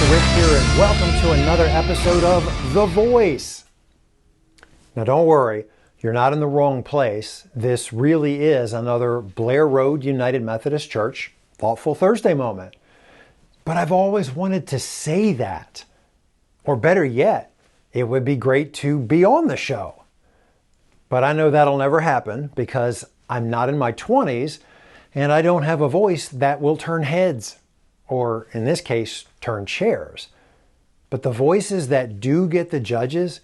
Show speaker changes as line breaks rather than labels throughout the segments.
Pastor Rick here, and welcome to another episode of The Voice. Now don't worry, you're not in the wrong place. This really is another Blair Road United Methodist Church Thoughtful Thursday moment. But I've always wanted to say that. Or better yet, it would be great to be on the show. But I know that'll never happen because I'm not in my 20s and I don't have a voice that will turn heads, or in this case, turn chairs. But the voices that do get the judges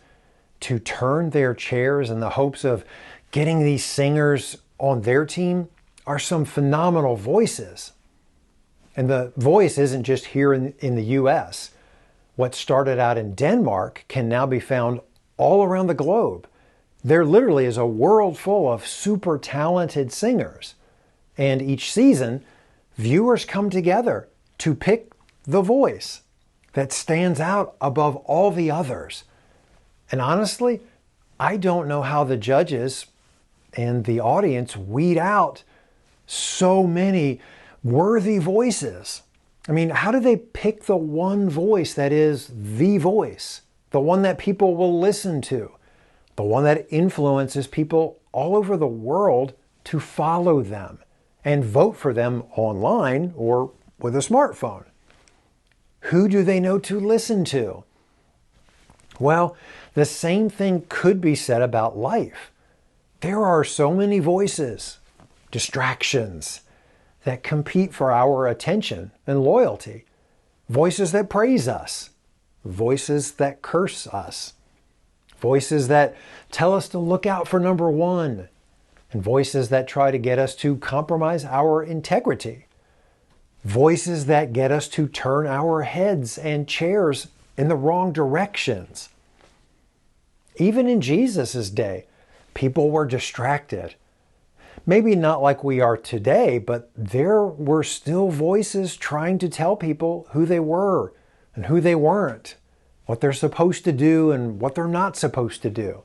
to turn their chairs in the hopes of getting these singers on their team are some phenomenal voices. And the voice isn't just here in the U.S. What started out in Denmark can now be found all around the globe. There literally is a world full of super talented singers. And each season, viewers come together to pick the voice that stands out above all the others. And honestly, I don't know how the judges and the audience weed out so many worthy voices. I mean, how do they pick the one voice that is the voice, the one that people will listen to, the one that influences people all over the world to follow them and vote for them online or with a smartphone? Who do they know to listen to? Well, the same thing could be said about life. There are so many voices, distractions, that compete for our attention and loyalty. Voices that praise us, voices that curse us, voices that tell us to look out for number one, and voices that try to get us to compromise our integrity. Voices that get us to turn our heads and chairs in the wrong directions. Even in Jesus' day, people were distracted. Maybe not like we are today, but there were still voices trying to tell people who they were and who they weren't, what they're supposed to do and what they're not supposed to do.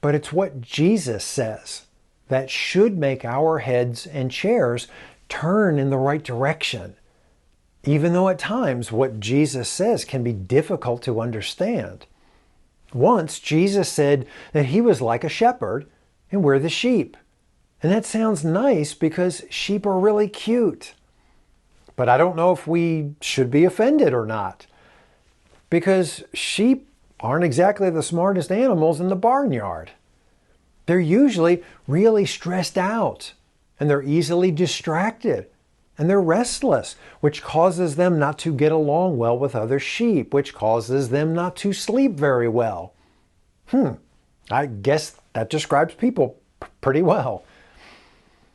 But it's what Jesus says that should make our heads and chairs turn in the right direction, even though at times what Jesus says can be difficult to understand. Once, Jesus said that he was like a shepherd and we're the sheep. And that sounds nice because sheep are really cute. But I don't know if we should be offended or not, because sheep aren't exactly the smartest animals in the barnyard. They're usually really stressed out, and they're easily distracted, and they're restless, which causes them not to get along well with other sheep, which causes them not to sleep very well. I guess that describes people pretty well.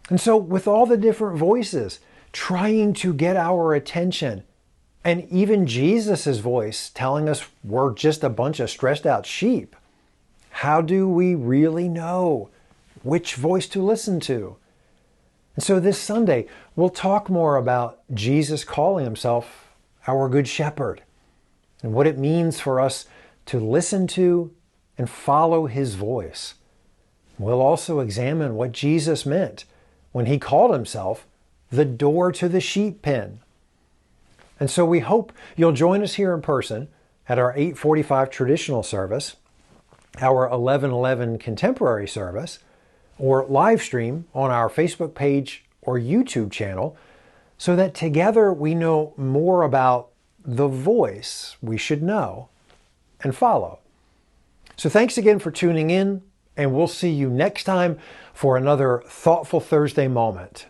And so with all the different voices trying to get our attention, and even Jesus' voice telling us we're just a bunch of stressed out sheep, how do we really know which voice to listen to? And so this Sunday, we'll talk more about Jesus calling himself our Good Shepherd and what it means for us to listen to and follow his voice. We'll also examine what Jesus meant when he called himself the door to the sheep pen. And so we hope you'll join us here in person at our 8:45 traditional service, our 11:11 contemporary service, or live stream on our Facebook page or YouTube channel, so that together we know more about the voice we should know and follow. So thanks again for tuning in, and we'll see you next time for another Thoughtful Thursday moment.